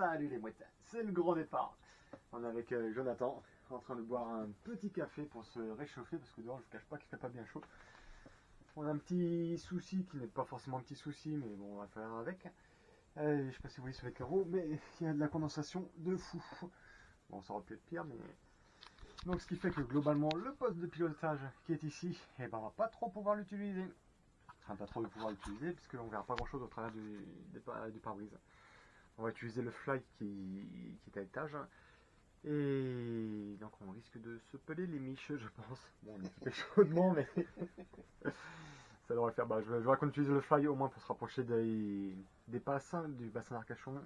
Salut les mouettes, c'est le grand départ. On est avec Jonathan en train de boire un petit café pour se réchauffer parce que dehors je ne vous cache pas qu'il fait pas bien chaud. On a un petit souci qui n'est pas forcément un petit souci mais bon on va faire avec. Je ne sais pas si vous voyez sur les carreaux mais il y a de la condensation de fou. Bon ça aurait pu être pire mais... Donc ce qui fait que globalement le poste de pilotage qui est ici, eh ben, on va pas trop pouvoir l'utiliser. Enfin pas trop pouvoir l'utiliser puisqu'on ne verra pas grand chose au travers du pare-brise. On va utiliser le fly qui est à étage. Et donc on risque de se peler les miches je pense. Bon on est fait chaudement mais ça devrait le faire. Je vais qu'on utilise le fly au moins pour se rapprocher des passes, du bassin d'Arcachon.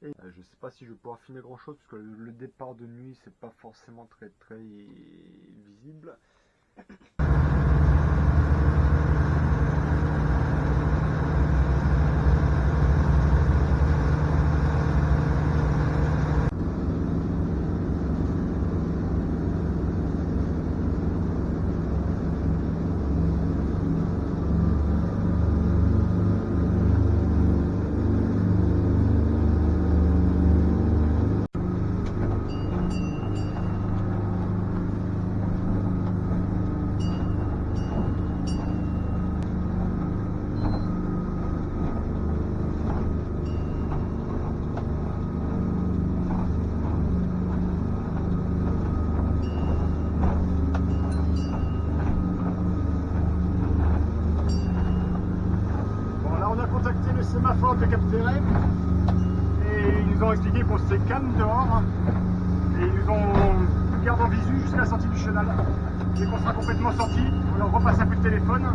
Et je sais pas si je vais pouvoir filmer grand chose parce que le départ de nuit c'est pas forcément très visible. Le sémaphore de Cap Ferret et ils nous ont expliqué qu'on s'était calme dehors et ils nous ont gardé en visu jusqu'à la sortie du chenal. Dès qu'on sera complètement sorti, on leur repasse un coup de téléphone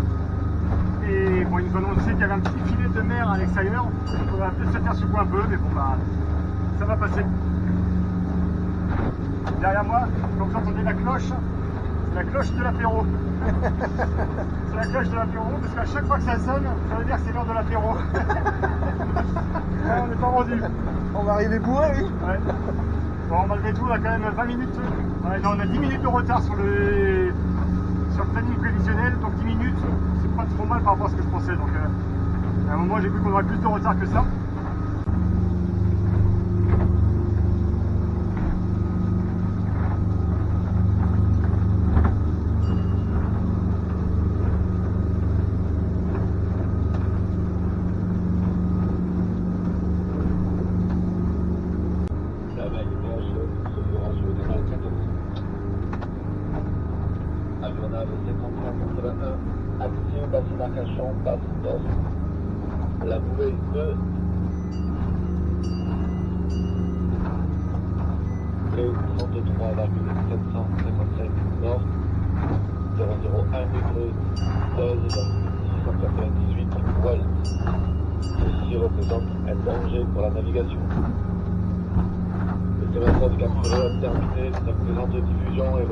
et bon, ils nous ont annoncé qu'il y avait un petit filet de mer à l'extérieur. On va peut-être se faire secouer un peu mais bon ça va passer. Derrière moi, quand vous entendez la cloche, c'est la cloche de l'apéro. C'est la cloche de l'apéro parce qu'à chaque fois que ça sonne, ça veut dire que c'est l'heure de l'apéro. On n'est pas rendu. On va arriver bourré, oui. Ouais. Bon, malgré tout, on a quand même 20 minutes. Ouais, non, on a 10 minutes de retard sur le planning prévisionnel, donc 10 minutes, c'est pas trop mal par rapport à ce que je pensais. Donc, à un moment, j'ai cru qu'on aurait plus de retard que ça. Action bassin d'Arcachon, passe d'os. La bouée E. Et 33,755 nord. 001 degré 16,698 ouest. Ceci représente un danger pour la navigation. Le sémaphore de Cap Ferret a terminé sa présente diffusion et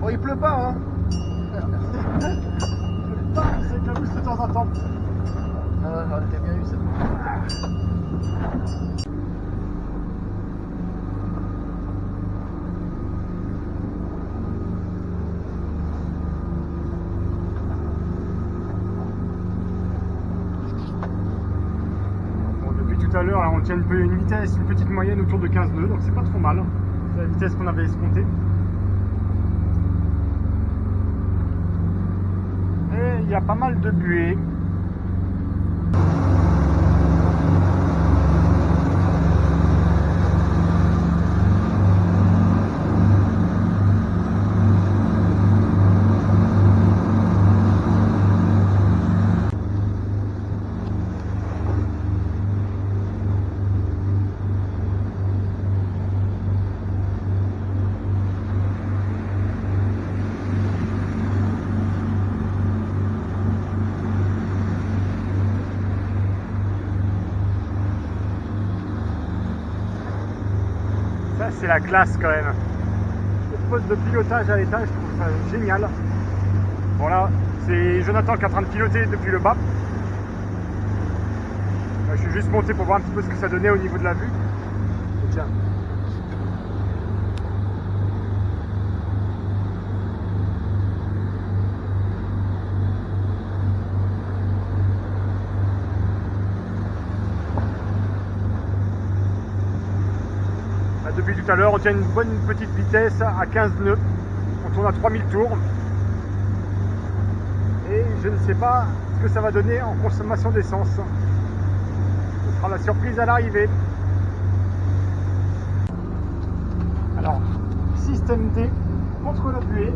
Bon, il pleut pas, hein. Il pleut pas, mais c'est éclabousse de temps en temps. Ah, on était bien eu ça. Bon, depuis tout à l'heure, on tient une vitesse, une petite moyenne autour de 15 nœuds, donc c'est pas trop mal. C'est la vitesse qu'on avait escomptée. Et il y a pas mal de buées. Ça c'est la classe quand même. Le poste de pilotage à l'étage, je trouve ça génial. Bon là, c'est Jonathan qui est en train de piloter depuis le bas. Là, je suis juste monté pour voir un petit peu ce que ça donnait au niveau de la vue. Et tiens. depuis tout à l'heure. On tient une bonne petite vitesse à 15 nœuds. On tourne à 3000 tours. Et je ne sais pas ce que ça va donner en consommation d'essence. Ce sera la surprise à l'arrivée. Alors, système D contre la buée.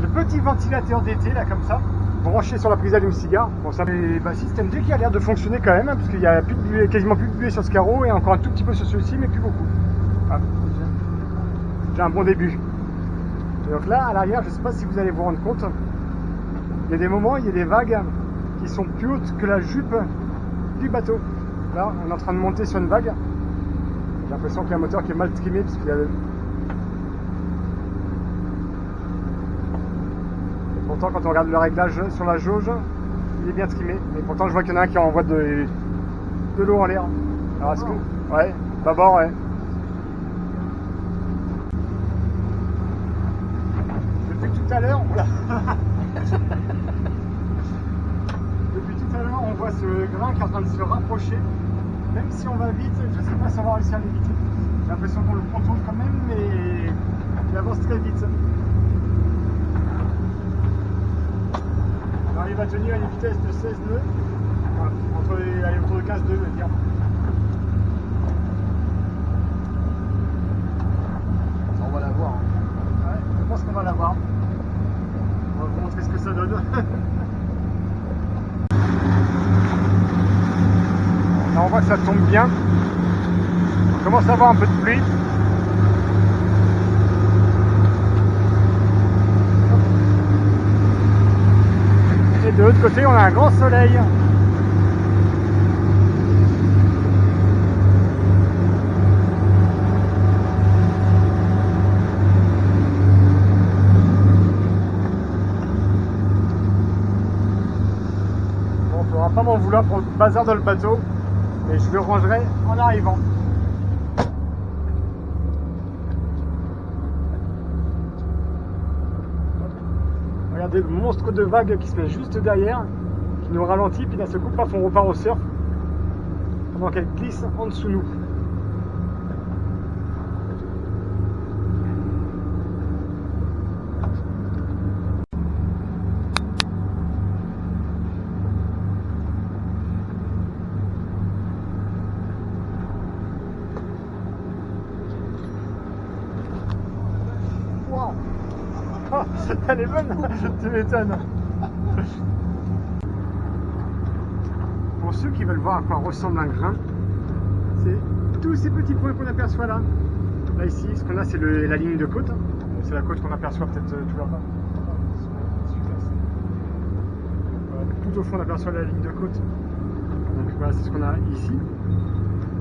Le petit ventilateur d'été là comme ça, branché sur la prise allume-cigare. Bon, ça fait système D qui a l'air de fonctionner quand même, hein, parce qu'il n'y a plus de buée, quasiment plus de buée sur ce carreau et encore un tout petit peu sur celui-ci, mais plus beaucoup. Ah, j'ai un bon début. Et donc là, à l'arrière, je ne sais pas si vous allez vous rendre compte, il y a des moments, il y a des vagues qui sont plus hautes que la jupe du bateau. Là, on est en train de monter sur une vague. J'ai l'impression qu'il y a un moteur qui est mal trimé parce qu'il y a... Pourtant, quand on regarde le réglage sur la jauge, il est bien trimé. Et pourtant, je vois qu'il y en a un qui envoie de l'eau en l'air. Alors, est-ce que... Ouais, d'abord, ouais. Depuis tout à l'heure, depuis tout à l'heure, on voit ce grain qui est en train de se rapprocher. Même si on va vite, je ne sais pas si on va réussir à l'éviter. J'ai l'impression qu'on le contourne quand même, mais il avance très vite. On arrive à tenir une vitesse de 16 nœuds, enfin, autour de 15 nœuds, je veux dire. On va la voir. Hein. Ouais, je pense qu'on va l'avoir. On va vous montrer ce que ça donne. Là, on voit que ça tombe bien. On commence à avoir un peu de pluie. Et de l'autre côté, on a un grand soleil. Bon, on ne pourra pas m'en vouloir pour le bazar dans le bateau. Et je le rangerai en arrivant. Regardez le monstre de vague qui se met juste derrière, qui nous ralentit, puis d'un seul coup, paf, on repart au surf, pendant qu'elle glisse en dessous nous. Elle est bonne, tu m'étonnes. Pour ceux qui veulent voir à quoi ressemble un grain, c'est tous ces petits points qu'on aperçoit là. Là ici, ce qu'on a c'est la ligne de côte. C'est la côte qu'on aperçoit peut-être tout là-bas. Tout au fond on aperçoit la ligne de côte. Donc voilà, c'est ce qu'on a ici.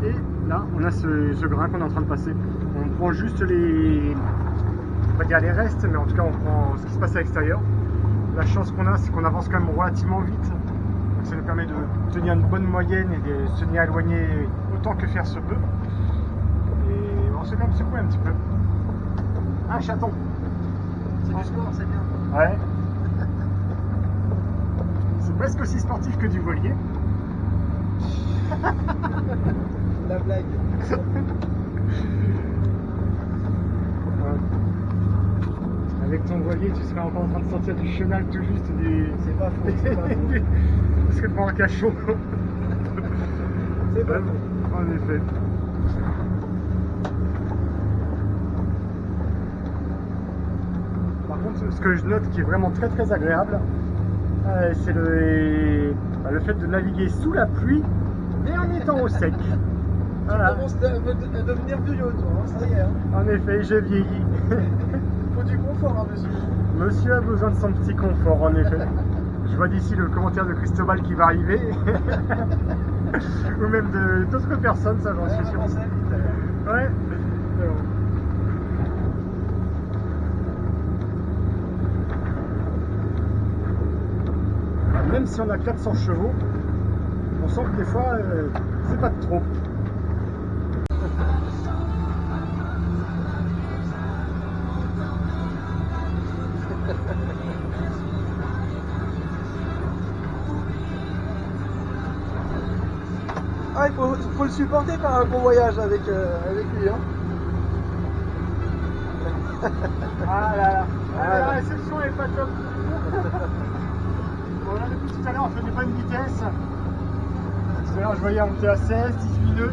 Et là, on a ce grain qu'on est en train de passer. On prend juste les... on va dire les restes, mais en tout cas on prend ce qui se passe à l'extérieur. La chance qu'on a, c'est qu'on avance quand même relativement vite. Donc ça nous permet de tenir une bonne moyenne et de se tenir éloigné autant que faire se peut. Et on s'est quand même secoué un petit peu. Un chaton. C'est du sport, c'est bien. Ouais. C'est presque aussi sportif que du voilier. La blague. Avec ton voilier, tu serais encore en train de sortir du chenal tout juste du... C'est pas faux, c'est pas faux. Parce que pour un cachot. C'est pas faux. En effet. Par contre, ce que je note qui est vraiment très très agréable, c'est le fait de naviguer sous la pluie, mais en étant au sec. Voilà. Tu commences à devenir vieux, toi, hein, ça y est. Hein. En effet, je vieillis. Faut du confort, hein, monsieur. Monsieur a besoin de son petit confort, en effet. Je vois d'ici le commentaire de Cristobal qui va arriver. Ou même d'autres personnes, ça j'en suis sûr. Ouais. Même si on a 400 chevaux, on sent que des fois, c'est pas de trop. Ah, il faut le supporter par un bon voyage avec lui. Hein. Ah là là. La réception est pas top. Bon, là, depuis tout à l'heure, on faisait pas une vitesse. Tout à l'heure, je voyais monter à 16, 18 nœuds.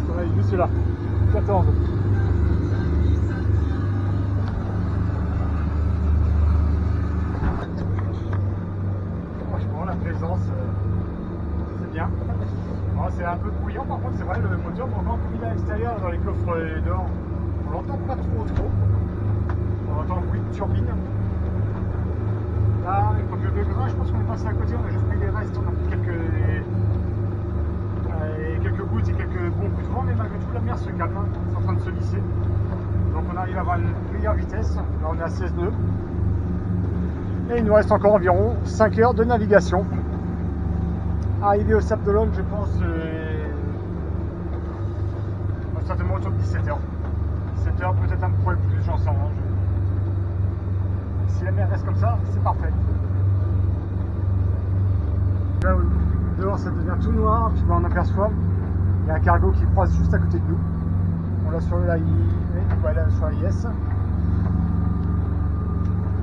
Voilà, il est juste là. 14. Franchement, la présence, c'est bien. Alors, c'est un peu bruyant, par contre, c'est vrai, le moteur, bon, quand il est à l'extérieur, dans les coffres dehors, on l'entend pas trop. On entend le bruit de turbine. Là, comme le grain, je pense qu'on est passé à côté, on a juste pris les restes, on a pris quelques gouttes et quelques bons coups de vent, mais malgré tout, la mer se calme, c'est en train de se lisser. Donc on arrive à avoir une meilleure vitesse, là on est à 16 nœuds. Et il nous reste encore environ 5 heures de navigation. Arrivé au Sable d'Olonne, je pense, certainement autour de 17h. 17h, peut-être un poil plus, j'en sais rien. Si la mer reste comme ça, c'est parfait. Là, dehors, ça devient tout noir, tu vois, on aperçoit. Il y a un cargo qui croise juste à côté de nous. On l'a sur la sur la IS.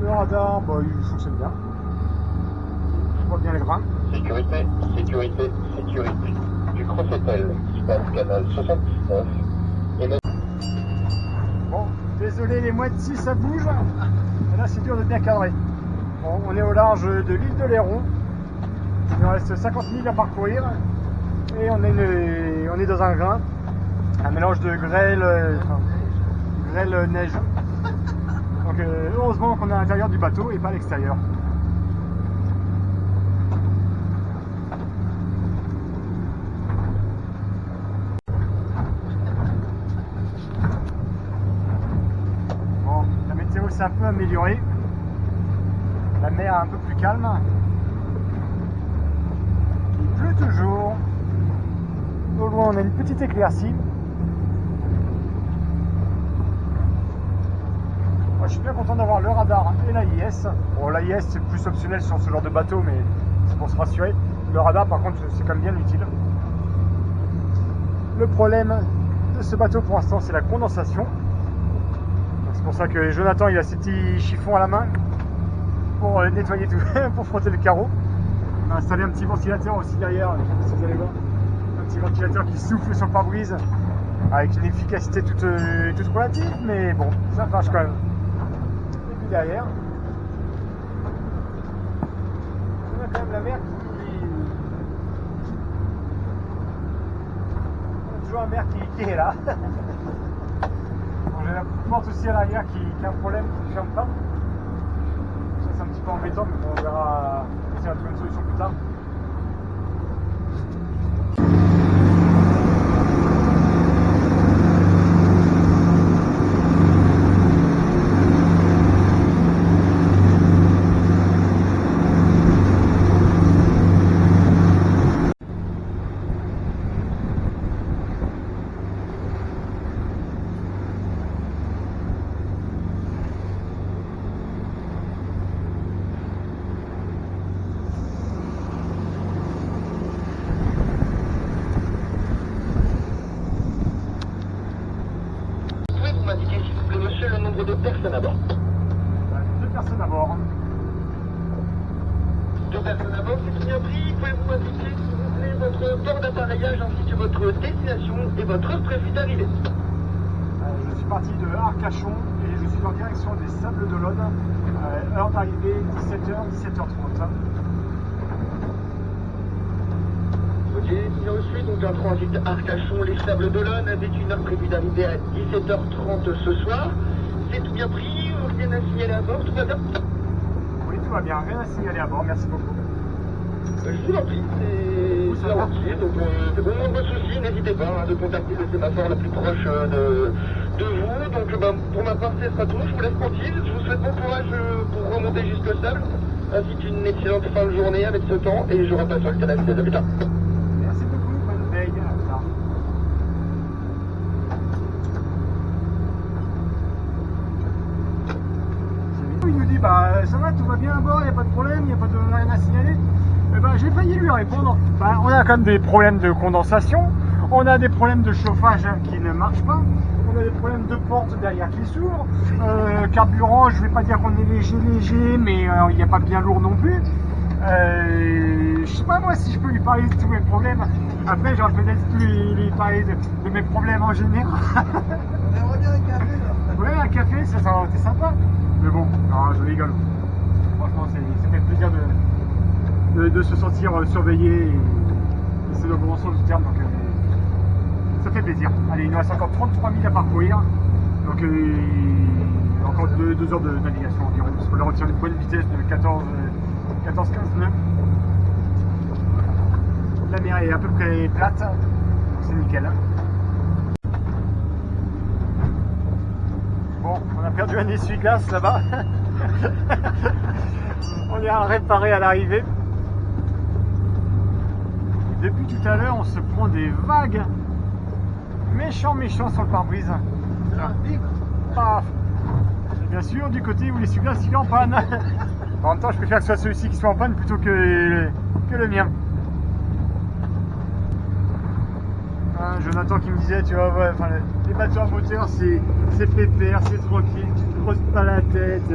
Le radar, bon, il fonctionne bien. Je vois bien les grains. Sécurité. Du Crossetel, Span Canal 79. Bon, désolé, les moitiés ça bouge. Et là, c'est dur de bien cadrer. Bon, on est au large de l'île de Léron. Il nous reste 50 000 à parcourir. Et on est dans un grain. Un mélange de grêle-neige. Donc, heureusement qu'on est à l'intérieur du bateau et pas à l'extérieur. Bon, la météo s'est un peu améliorée. La mer est un peu plus calme. Il pleut toujours. Au loin, on a une petite éclaircie. Moi, je suis bien content d'avoir le radar et l'AIS. Bon, l'AIS c'est plus optionnel sur ce genre de bateau, mais c'est pour se rassurer. Le radar, par contre, c'est quand même bien utile. Le problème de ce bateau pour l'instant, c'est la condensation. C'est pour ça que Jonathan, il a ses petits chiffons à la main pour nettoyer tout, pour frotter le carreau. On a installé un petit ventilateur aussi derrière, je sais pas si vous allez voir. Un petit ventilateur qui souffle sur le pare-brise avec une efficacité toute relative, mais bon, ça marche quand même. Et puis derrière, on a quand même la mer on a toujours la mer qui est là. Bon, j'ai la porte aussi à l'arrière qui a un problème, qui ne ferme pas. Ça c'est un petit peu embêtant, mais bon, on verra si on va trouver une solution plus tard. Le nombre de personnes à bord. 2 personnes à bord. 2 personnes à bord, c'est bien pris. Pouvez-vous indiquer, s'il vous plaît, votre port d'appareillage ainsi que votre destination et votre heure prévue d'arrivée? Je suis parti de Arcachon et je suis en direction des Sables d'Olonne. Heure d'arrivée 17h, 17h30. Ok, bien reçu, donc un transit Arcachon, les Sables d'Olonne avec une heure prévue d'arrivée à 17h30 ce soir. C'est tout bien pris, rien à signaler à bord, tout va bien? Oui, tout va bien, rien à signaler à bord, merci beaucoup. Je vous en prie, c'est la routier, donc c'est bon, pas de soucis, n'hésitez pas de contacter le sémaphore le plus proche de vous. Donc pour ma part, ce sera tout, je vous laisse tranquille, je vous souhaite bon courage pour remonter jusqu'au sable, ainsi qu'une excellente fin de journée avec ce temps, et je repasse sur le canal 16 à plus tard. Merci beaucoup, bonne veille, à plus tard. Il nous dit bah ça va, tout va bien à bord, il n'y a pas de problème, il n'y a pas de rien à signaler. Et ben j'ai failli lui répondre, on a quand même des problèmes de condensation, on a des problèmes de chauffage qui ne marchent pas, On a des problèmes de porte derrière qui s'ouvrent. Carburant, je vais pas dire qu'on est léger, mais il n'y a pas bien lourd non plus. Je sais pas moi si je peux lui parler de tous mes problèmes. Après, j'aurais peut-être pu lui parler de mes problèmes en général. On aimerait bien un café là. Ouais, un café, ça aurait été sympa. Mais bon, non, je rigole. Franchement, c'est fait plaisir de se sentir surveillé. Et c'est le bon sens du terme, donc ça fait plaisir. Allez, il nous reste encore 33 000 à parcourir. Donc encore 2 heures de navigation environ. Parce qu'on a retiré une bonne vitesse de 14-15 nœuds. La mer est à peu près plate, donc c'est nickel. Bon, on a perdu un essuie-glace là-bas. On ira réparer à l'arrivée. Depuis tout à l'heure, on se prend des vagues. Méchant sur le pare-brise. Paf. Et bien sûr, du côté où l'essuie-glace il est en panne. En même temps, je préfère que ce soit celui-ci qui soit en panne plutôt que le mien. Jonathan qui me disait, tu vois, ouais, les bateaux à moteur, c'est pépère, c'est tranquille, tu te poses pas la tête.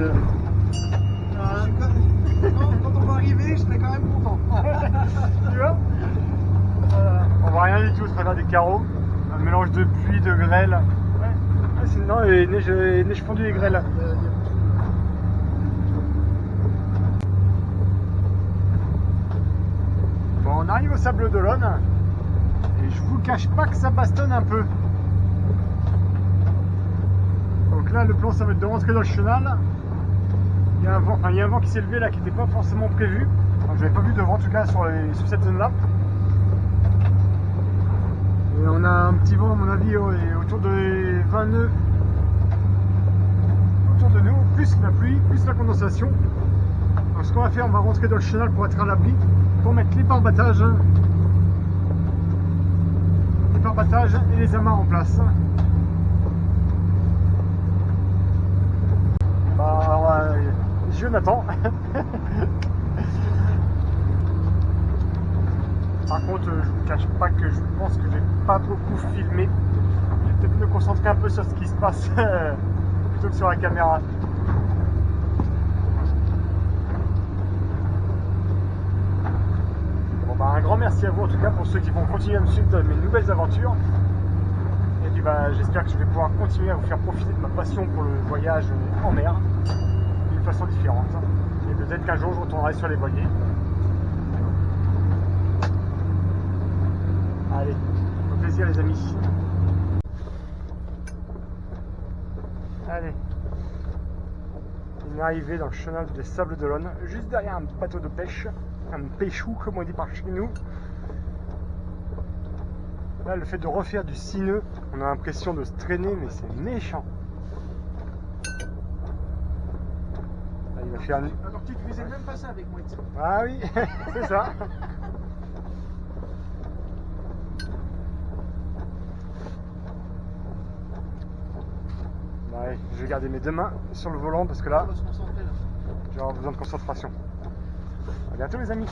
Quand on va arriver, je serai quand même content. Tu vois, on voit rien du tout au travers des carreaux. Un mélange de pluie, de grêle. Ouais, c'est non, et neige fondue et grêle. Bon, on arrive au Sable d'Olonne. Et je vous cache pas que ça bastonne un peu. Donc là, le plan, ça va être de rentrer dans le chenal. Il y a un vent qui s'est levé là qui n'était pas forcément prévu. Enfin, je n'avais pas vu de vent en tout cas sur cette zone là. Et on a un petit vent à mon avis autour de 20 nœuds autour de nous, plus la pluie, plus la condensation. Donc ce qu'on va faire, on va rentrer dans le chenal pour être à l'abri, pour mettre les pare-battages et les amarres en place. Bah, Jonathan. Par contre, je vous cache pas que je pense que je vais pas beaucoup filmer. Je vais peut-être me concentrer un peu sur ce qui se passe plutôt que sur la caméra. Bon bah un grand merci à vous en tout cas pour ceux qui vont continuer à me suivre dans mes nouvelles aventures. Et puis bah j'espère que je vais pouvoir continuer à vous faire profiter de ma passion pour le voyage en mer d'une façon différente. Et peut-être qu'un jour je retournerai sur les voiliers. Allez, au plaisir les amis. Allez, on est arrivé dans le chenal des Sables d'Olonne, juste derrière un bateau de pêche, un pêchou comme on dit par chez nous. Là, le fait de refaire du 6 nœuds, on a l'impression de se traîner, mais c'est méchant. Là, il va faire un... Alors tu faisais même pas ça avec moi. Ah oui, c'est ça. Ouais, je vais garder mes 2 mains sur le volant parce que là, On va se concentrer là. je vais avoir besoin de concentration. À bientôt les amis.